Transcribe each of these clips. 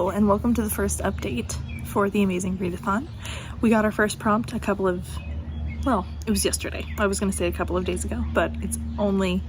Hello, and welcome to the first update for the amazing Readathon. We got our first prompt it was yesterday. I was going to say a couple of days ago, but it's only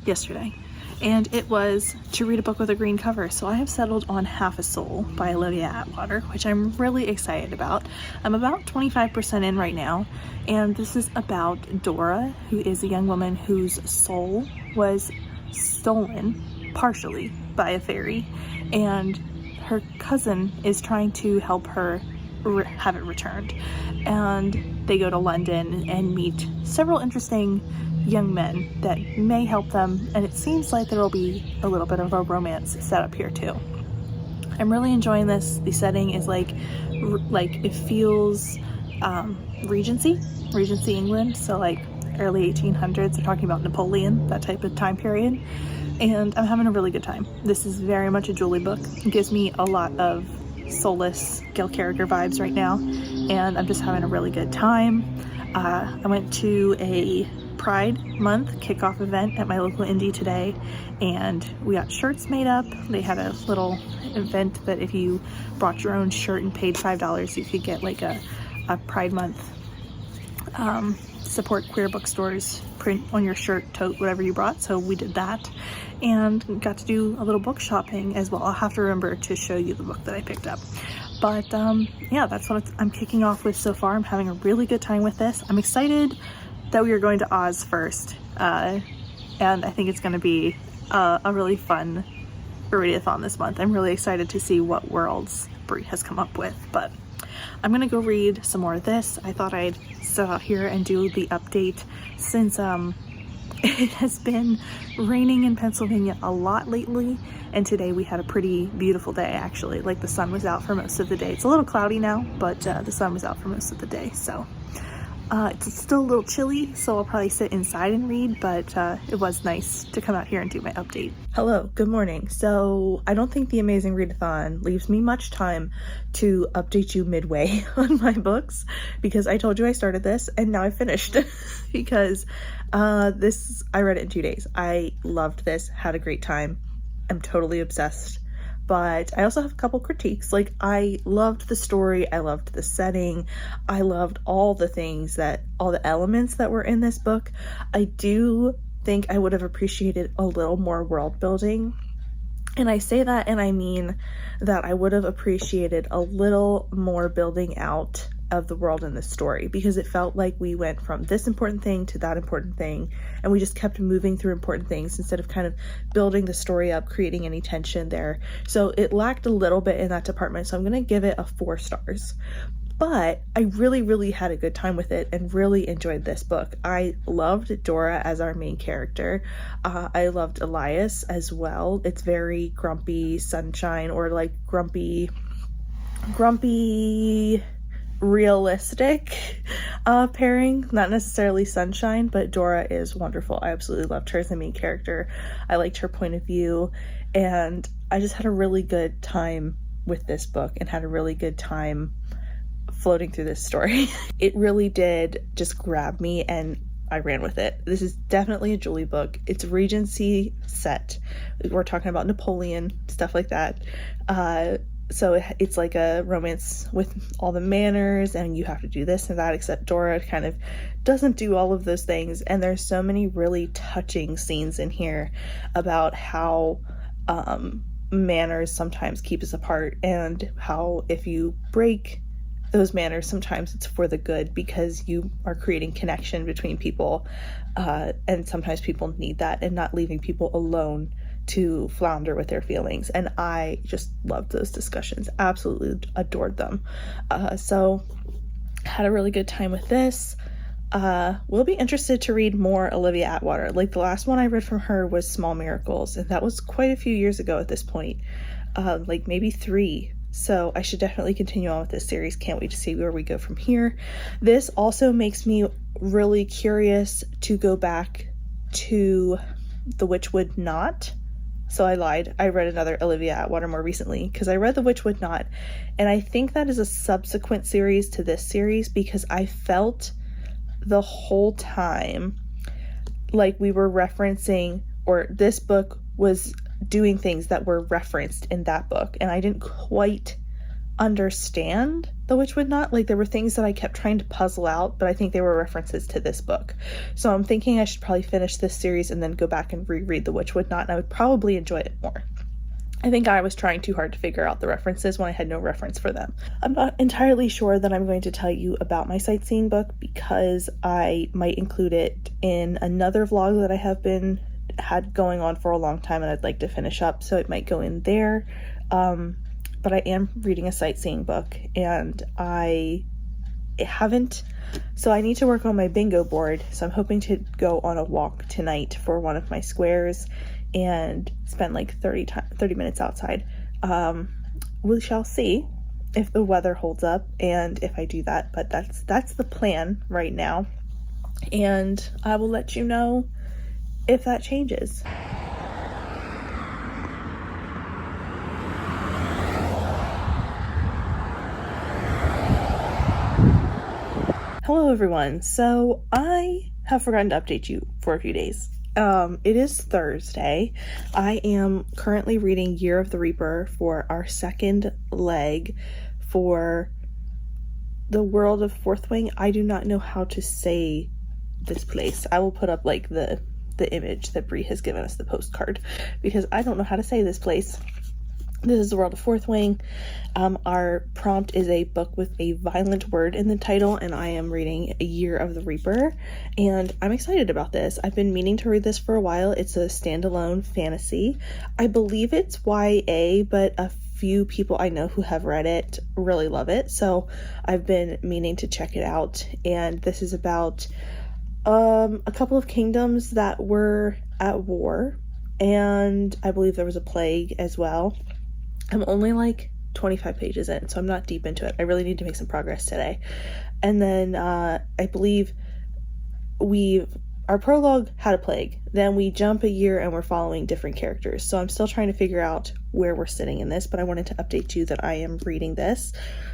yesterday. And it was to read a book with a green cover. So I have settled on Half a Soul by Olivia Atwater, which I'm really excited about. I'm about 25% in right now, and this is about Dora, who is a young woman whose soul was stolen partially by a fairy, and her cousin is trying to help her have it returned. And they go to London and meet several interesting young men that may help them, and it seems like there will be a little bit of a romance set up here too. I'm really enjoying this. The setting is like it feels Regency England, so like early 1800s. They're talking about Napoleon, that type of time period, and I'm having a really good time. This is very much a Julie book. It gives me a lot of Soulless Gil Carriger vibes right now, and I'm just having a really good time. I went to a Pride Month kickoff event at my local indie today, and we got shirts made up. They had a little event that if you brought your own shirt and paid $5, you could get like a Pride Month support queer bookstores print on your shirt, tote, whatever you brought. So we did that and got to do a little book shopping as well. I'll have to remember to show you the book that I picked up. But yeah, that's what I'm kicking off with so far. I'm having a really good time with this. I'm excited that we are going to Oz first, and I think it's going to be a really fun Readathon this month. I'm really excited to see what worlds Brie has come up with, but I'm gonna go read some more of this. I thought I'd sit out here and do the update since it has been raining in Pennsylvania a lot lately, and today we had a pretty beautiful day actually. Like the sun was out for most of the day. It's a little cloudy now, but the sun was out for most of the day, so it's still a little chilly, so I'll probably sit inside and read, but it was nice to come out here and do my update. Hello, good morning. So I don't think the amazing Readathon leaves me much time to update you midway on my books, because I told you I started this and now I finished because I read it in 2 days. I loved this, had a great time. I'm totally obsessed. But I also have a couple critiques. Like, I loved the story, I loved the setting, I loved all the elements that were in this book. I do think I would have appreciated a little more world building. And I say that and I mean that I would have appreciated a little more building out of the world in the story, because it felt like we went from this important thing to that important thing, and we just kept moving through important things instead of kind of building the story up, creating any tension there. So it lacked a little bit in that department, so I'm going to give it a 4 stars. But I really had a good time with it and really enjoyed this book. I loved Dora as our main character. I loved Elias as well. It's very grumpy sunshine, or like grumpy realistic pairing, not necessarily sunshine, but Dora is wonderful. I absolutely loved her as the main character. I liked her point of view, and I just had a really good time with this book and had a really good time floating through this story. It really did just grab me and I ran with it. This is definitely a Julie book. It's Regency set. We're talking about Napoleon, stuff like that. So it's like a romance with all the manners, and you have to do this and that, except Dora kind of doesn't do all of those things. And there's so many really touching scenes in here about how manners sometimes keep us apart, and how if you break those manners, sometimes it's for the good, because you are creating connection between people, and sometimes people need that, and not leaving people alone to flounder with their feelings. And I just loved those discussions, absolutely adored them. So had a really good time with this. We'll be interested to read more Olivia Atwater. Like, the last one I read from her was Small Miracles, and that was quite a few years ago at this point, like maybe 3. So I should definitely continue on with this series. Can't wait to see where we go from here. This also makes me really curious to go back to The Witch Would Not. So I lied. I read another Olivia Atwater more recently, because I read The Witch Would Not, and I think that is a subsequent series to this series, because I felt the whole time like we were referencing, or this book was doing things that were referenced in that book, and I didn't quite understand The Witch Would Not. Like, there were things that I kept trying to puzzle out, but I think they were references to this book. So I'm thinking I should probably finish this series and then go back and reread The Witch Would Not, and I would probably enjoy it more. I think I was trying too hard to figure out the references when I had no reference for them. I'm not entirely sure that I'm going to tell you about my sightseeing book, because I might include it in another vlog that I had going on for a long time and I'd like to finish up, so it might go in there. But I am reading a sightseeing book, and I need to work on my bingo board, so I'm hoping to go on a walk tonight for one of my squares and spend like 30 minutes outside. We shall see if the weather holds up and if I do that, but that's the plan right now, and I will let you know if that changes. Hello everyone. So I have forgotten to update you for a few days. It is Thursday. I am currently reading Year of the Reaper for our second leg for the world of Fourth Wing. I do not know how to say this place. I will put up like the image that Bree has given us, the postcard, because I don't know how to say this place. This is the world of Fourth Wing. Our prompt is a book with a violent word in the title, and I am reading A Year of the Reaper, and I'm excited about this. I've been meaning to read this for a while. It's a standalone fantasy. I believe it's YA, but a few people I know who have read it really love it, so I've been meaning to check it out. And this is about a couple of kingdoms that were at war, and I believe there was a plague as well. I'm only like 25 pages in, so I'm not deep into it. I really need to make some progress today. And then I believe our prologue had a plague. Then we jump a year and we're following different characters. So I'm still trying to figure out where we're sitting in this, but I wanted to update you that I am reading this.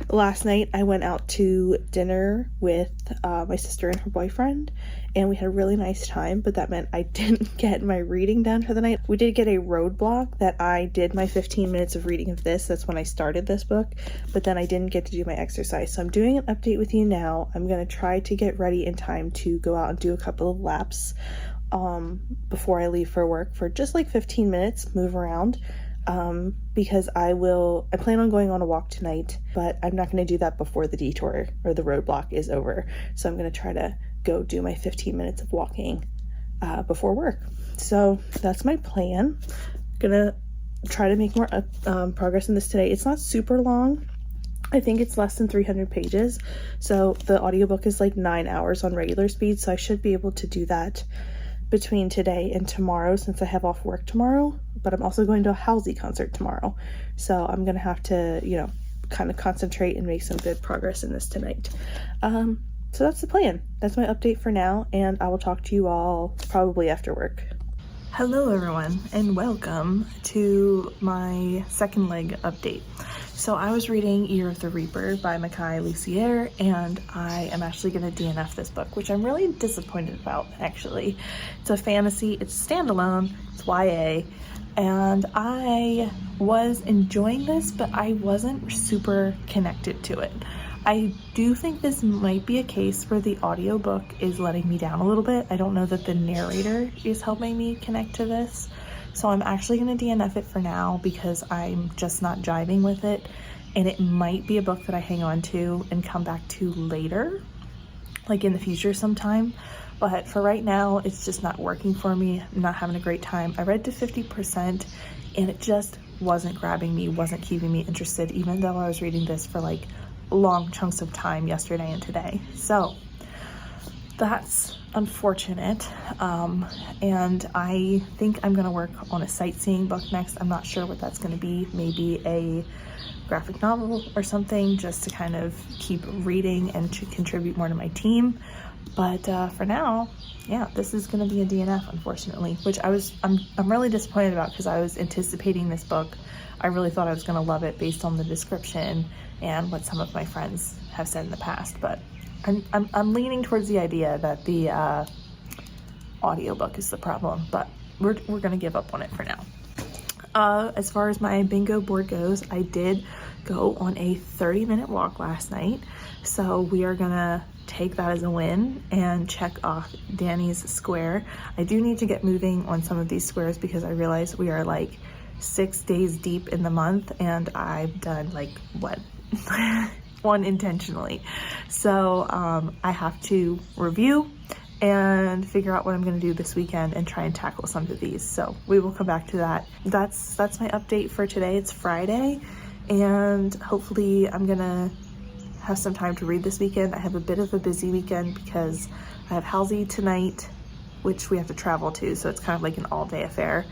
Last night I went out to dinner with my sister and her boyfriend, and we had a really nice time, but that meant I didn't get my reading done for the night. We did get a roadblock that I did my 15 minutes of reading of this. That's when I started this book, but then I didn't get to do my exercise. So I'm doing an update with you now. I'm going to try to get ready in time to go out and do a couple of laps before I leave for work for just like 15 minutes, move around. Because I plan on going on a walk tonight, but I'm not going to do that before the detour or the roadblock is over. So I'm going to try to go do my 15 minutes of walking before work. So that's my plan. Gonna try to make more progress in this today. It's not super long. I think it's less than 300 pages. So the audiobook is like 9 hours on regular speed. So I should be able to do that between today and tomorrow, since I have off work tomorrow, but I'm also going to a Halsey concert tomorrow. So I'm going to have to, kind of concentrate and make some good progress in this tonight. So that's the plan. That's my update for now, and I will talk to you all probably after work. Hello everyone, and welcome to my second leg update. So I was reading Year of the Reaper by Makai Lucier, and I am actually going to DNF this book, which I'm really disappointed about, actually. It's a fantasy, it's standalone, it's YA, and I was enjoying this, but I wasn't super connected to it. I do think this might be a case where the audiobook is letting me down a little bit. I don't know that the narrator is helping me connect to this. So I'm actually going to DNF it for now because I'm just not jiving with it. And it might be a book that I hang on to and come back to later, like in the future sometime. But for right now, it's just not working for me. I'm not having a great time. I read to 50% and it just wasn't grabbing me, wasn't keeping me interested, even though I was reading this for like long chunks of time yesterday and today. So that's unfortunate, and I think I'm gonna work on a sightseeing book next. I'm not sure what that's gonna be, maybe a graphic novel or something, just to kind of keep reading and to contribute more to my team. But for now, yeah, this is gonna be a DNF, unfortunately, which I'm really disappointed about, because I was anticipating this book. I really thought I was gonna love it based on the description and what some of my friends have said in the past, but I'm leaning towards the idea that the audiobook is the problem, but we're gonna give up on it for now. As far as my bingo board goes, I did go on a 30-minute walk last night. So we are gonna take that as a win and check off Danny's square. I do need to get moving on some of these squares because I realize we are like 6 days deep in the month and I've done like, what? One intentionally. So I have to review and figure out what I'm gonna do this weekend and try and tackle some of these. So we will come back to that. That's my update for today. It's Friday and hopefully I'm gonna have some time to read this weekend. I have a bit of a busy weekend because I have Halsey tonight, which we have to travel to, so it's kind of like an all-day affair.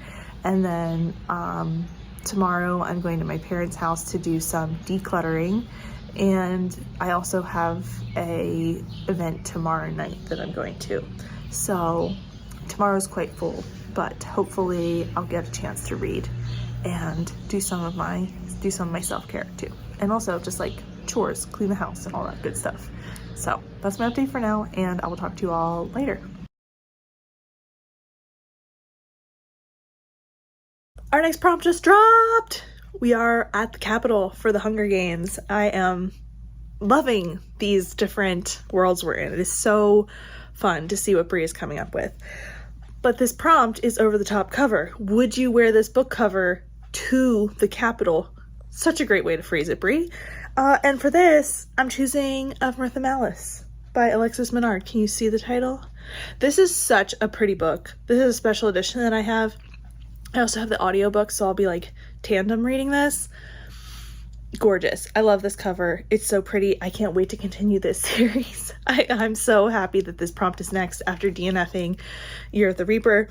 And then tomorrow I'm going to my parents' house to do some decluttering. And I also have a event tomorrow night that I'm going to. So tomorrow's quite full, but hopefully I'll get a chance to read and do some of my self-care too. And also just like chores, clean the house and all that good stuff. So that's my update for now, and I will talk to you all later. Our next prompt just dropped. We are at the Capitol for the Hunger Games. I am loving these different worlds we're in. It is so fun to see what Bree is coming up with. But this prompt is over the top cover. Would you wear this book cover to the Capitol? Such a great way to phrase it, Bree. And for this, I'm choosing Of Mirth and Malice by Alexis Menard. Can you see the title? This is such a pretty book. This is a special edition that I have. I also have the audiobook, so I'll be like tandem reading this. Gorgeous. I love this cover. It's so pretty. I can't wait to continue this series. I'm so happy that this prompt is next after DNFing Year of the Reaper.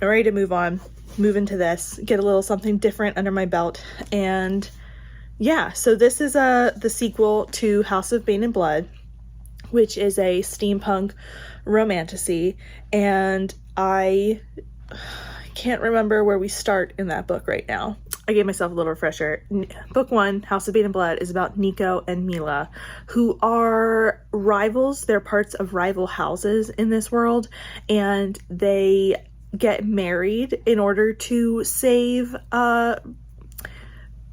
I'm ready to move on, move into this, get a little something different under my belt. And yeah, so this is the sequel to House of Bane and Blood, which is a steampunk romantasy. And I can't remember where we start in that book right now. I gave myself a little refresher. Book 1, House of Bane and Blood, is about Nico and Mila, who are rivals. They're parts of rival houses in this world, and they get married in order to save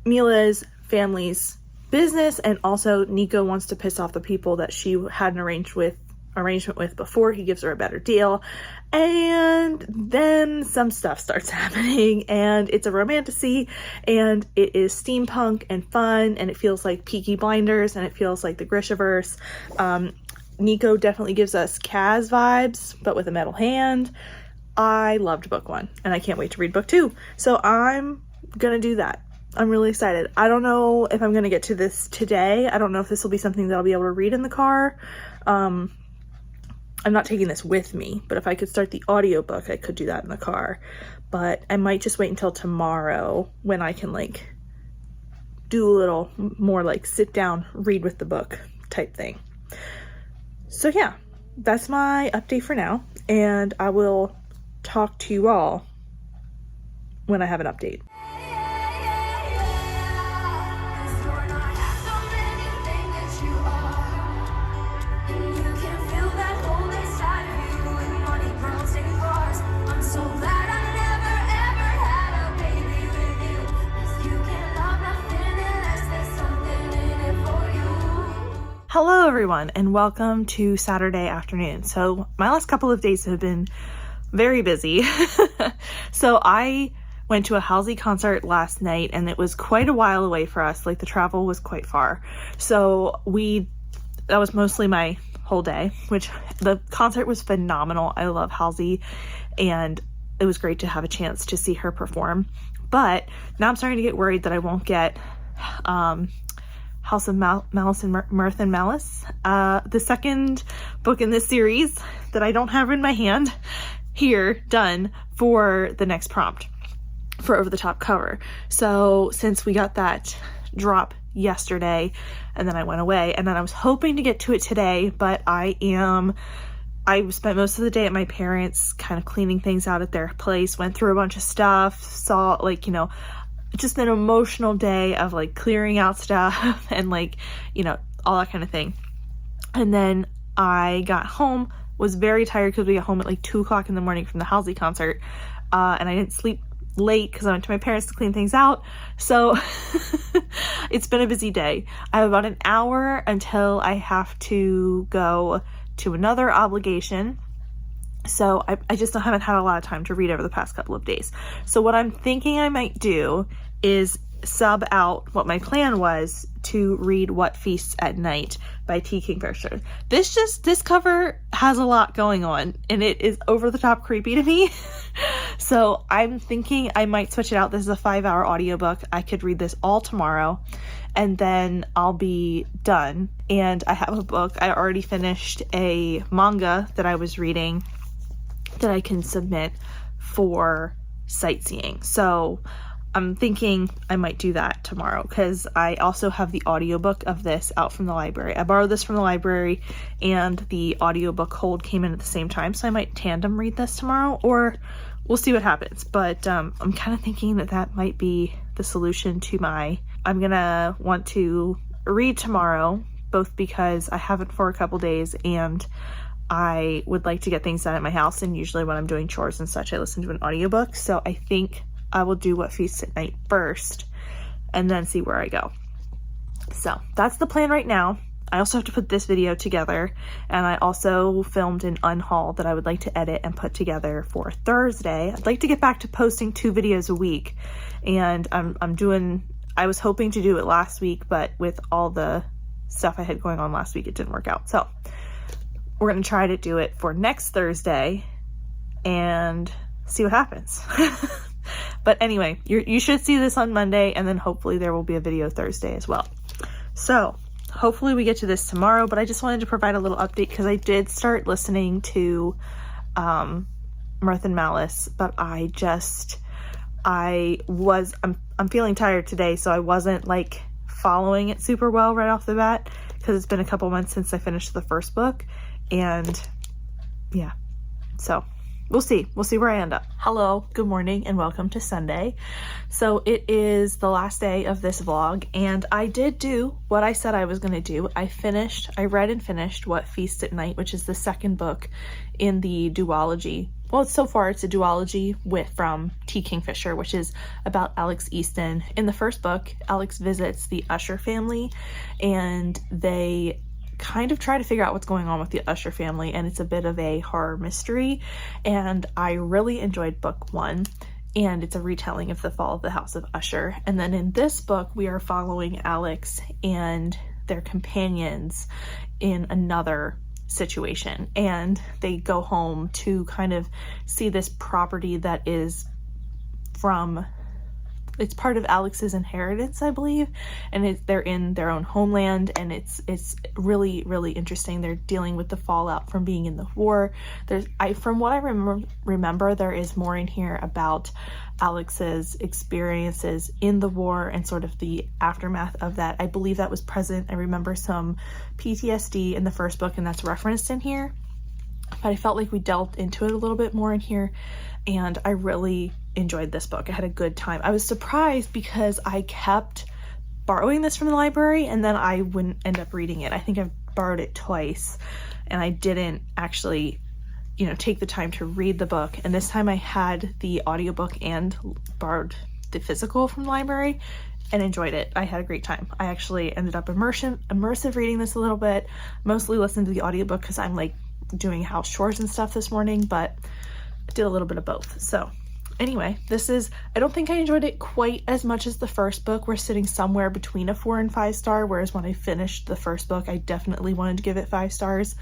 Mila's family's business, and also Nico wants to piss off the people that she had an arrangement with before. He gives her a better deal, and then some stuff starts happening, and it's a romantasy, and it is steampunk and fun, and it feels like Peaky Blinders, and it feels like the Grishaverse. Nico definitely gives us Kaz vibes, but with a metal hand. I loved book 1, and I can't wait to read book 2, so I'm gonna do that. I'm really excited. I don't know if I'm gonna get to this today. I don't know if this will be something that I'll be able to read in the car. I'm not taking this with me, but if I could start the audiobook, I could do that in the car. But I might just wait until tomorrow when I can like do a little more like sit down, read with the book type thing. So yeah, that's my update for now, and I will talk to you all when I have an update. Hello everyone, and welcome to Saturday afternoon. So my last couple of days have been very busy. So I went to a Halsey concert last night, and it was quite a while away for us. Like the travel was quite far. So that was mostly my whole day, which the concert was phenomenal. I love Halsey, and it was great to have a chance to see her perform. But now I'm starting to get worried that I won't get House of Malice and Mirth and Malice, the second book in this series that I don't have in my hand here, done for the next prompt for over the top cover. So since we got that drop yesterday and then I went away, and then I was hoping to get to it today, but I spent most of the day at my parents' kind of cleaning things out at their place, went through a bunch of stuff, saw just an emotional day of like clearing out stuff and all that kind of thing. And then I got home, was very tired because we got home at like 2 o'clock in the morning from the Halsey concert, and I didn't sleep late because I went to my parents to clean things out. So it's been a busy day. I have about an hour until I have to go to another obligation. So I just haven't had a lot of time to read over the past couple of days. So what I'm thinking I might do is sub out what my plan was to read What Feasts at Night by T. Kingfisher. This cover has a lot going on and it is over the top creepy to me. So I'm thinking I might switch it out. This is a 5-hour audiobook. I could read this all tomorrow and then I'll be done. And I have a book. I already finished a manga that I was reading that I can submit for sightseeing. So I'm thinking I might do that tomorrow because I also have the audiobook of this out from the library. I borrowed this from the library and the audiobook hold came in at the same time, so I might tandem read this tomorrow, or we'll see what happens. But I'm kind of thinking that might be the solution to I'm gonna want to read tomorrow, both because I haven't for a couple days and I would like to get things done at my house, and usually when I'm doing chores and such I listen to an audiobook. So I think I will do What Feasts at Night first and then see where I go. So that's the plan right now. I also have to put this video together, and I also filmed an unhaul that I would like to edit and put together for Thursday. I'd like to get back to posting 2 videos a week, and I was hoping to do it last week, but with all the stuff I had going on last week, it didn't work out. So we're going to try to do it for next Thursday and see what happens. But anyway, you should see this on Monday, and then hopefully there will be a video Thursday as well. So hopefully we get to this tomorrow, but I just wanted to provide a little update because I did start listening to Mirth and Malice, but I'm feeling tired today, so I wasn't like following it super well right off the bat because it's been a couple months since I finished the first book. And yeah, so we'll see where I end up. Hello, good morning, and welcome to Sunday. So it is the last day of this vlog, and I did do what I said I was going to do. I read and finished What Feasts at Night, which is the second book in the duology. Well, so far it's a duology from T. Kingfisher, which is about Alex Easton. In the first book, Alex visits the Usher family, and they kind of try to figure out what's going on with the Usher family, and it's a bit of a horror mystery, and I really enjoyed book 1, and it's a retelling of the fall of the House of Usher. And then in this book we are following Alex and their companions in another situation, and they go home to kind of see this property that is it's part of Alex's inheritance, I believe, and they're in their own homeland, and it's really, really interesting. They're dealing with the fallout from being in the war. From what I remember, there is more in here about Alex's experiences in the war and sort of the aftermath of that. I believe that was present. I remember some PTSD in the first book, and that's referenced in here. But I felt like we delved into it a little bit more in here, and I really enjoyed this book. I had a good time. I was surprised because I kept borrowing this from the library and then I wouldn't end up reading it. I think I've borrowed it twice and I didn't actually, take the time to read the book. And this time I had the audiobook and borrowed the physical from the library and enjoyed it. I had a great time. I actually ended up immersive reading this a little bit, mostly listened to the audiobook because I'm like doing house chores and stuff this morning, but I did a little bit of both. So anyway, I don't think I enjoyed it quite as much as the first book. We're sitting somewhere between a 4 and 5 star, whereas when I finished the first book, I definitely wanted to give it 5 stars,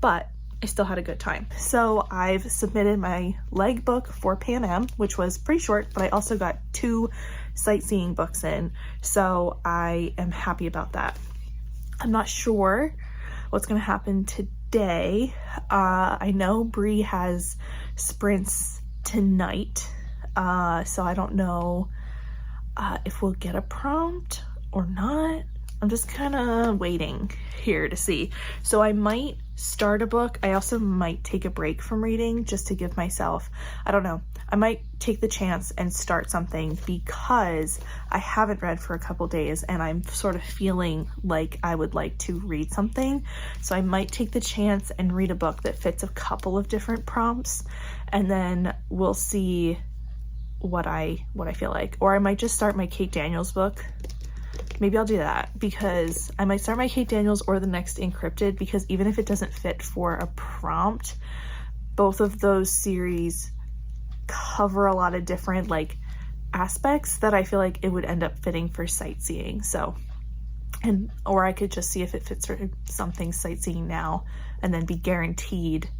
but I still had a good time. So I've submitted my leg book for Pan Am, which was pretty short, but I also got 2 sightseeing books in, so I am happy about that. I'm not sure what's going to happen today. I know Bree has sprints tonight, so I don't know if we'll get a prompt or not. I'm just kind of waiting here to see. So I might start a book. I also might take a break from reading just to give myself, I don't know, I might take the chance and start something because I haven't read for a couple days and I'm sort of feeling like I would like to read something. So I might take the chance and read a book that fits a couple of different prompts, and then we'll see what I feel like. Or I might just start my Kate Daniels book. Maybe I'll do that, because I might start my Kate Daniels or the next Encrypted, because even if it doesn't fit for a prompt, both of those series cover a lot of different like aspects that I feel like it would end up fitting for sightseeing. So, or I could just see if it fits for something sightseeing now and then be guaranteed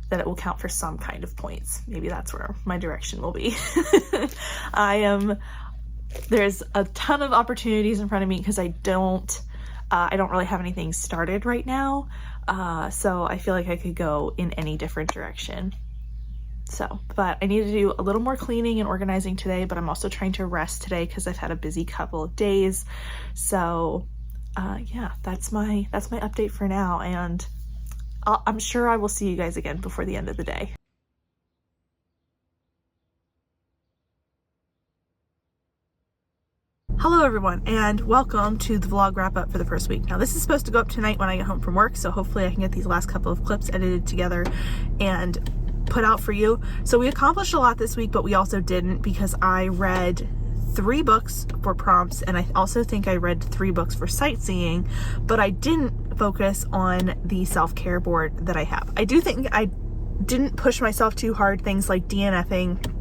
that it will count for some kind of points. Maybe that's where my direction will be. There's a ton of opportunities in front of me because I don't really have anything started right now. So I feel like I could go in any different direction. So, but I need to do a little more cleaning and organizing today, but I'm also trying to rest today because I've had a busy couple of days. So, yeah, that's my update for now. And I'm sure I will see you guys again before the end of the day. Hello everyone, and welcome to the vlog wrap up for the first week. Now this is supposed to go up tonight when I get home from work, so hopefully I can get these last couple of clips edited together and put out for you. So we accomplished a lot this week, but we also didn't, because I read 3 books for prompts, and I also think I read 3 books for sightseeing, but I didn't focus on the self-care board that I have. I do think I didn't push myself too hard, things like DNFing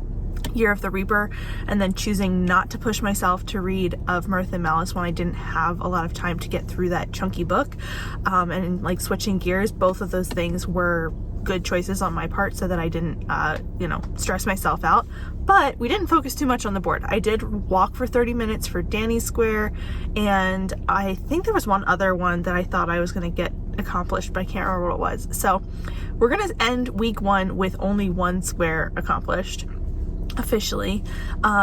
Year of the Reaper, and then choosing not to push myself to read Of Mirth and Malice when I didn't have a lot of time to get through that chunky book, and like switching gears. Both of those things were good choices on my part so that I didn't stress myself out. But we didn't focus too much on the board. I did walk for 30 minutes for Danny's Square, and I think there was one other one that I thought I was going to get accomplished, but I can't remember what it was. So we're going to end week 1 with only 1 square accomplished officially.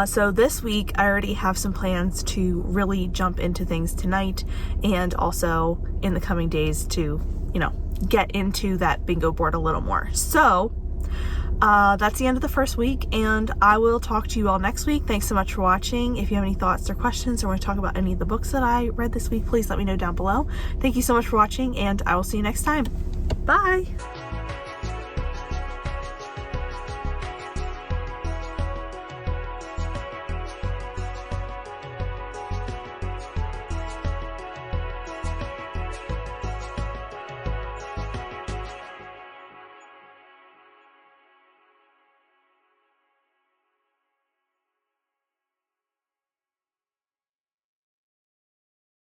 So this week I already have some plans to really jump into things tonight, and also in the coming days to get into that bingo board a little more. So that's the end of the first week, and I will talk to you all next week. Thanks so much for watching. If you have any thoughts or questions, or want to talk about any of the books that I read this week, please let me know down below. Thank you so much for watching, and I will see you next time. Bye.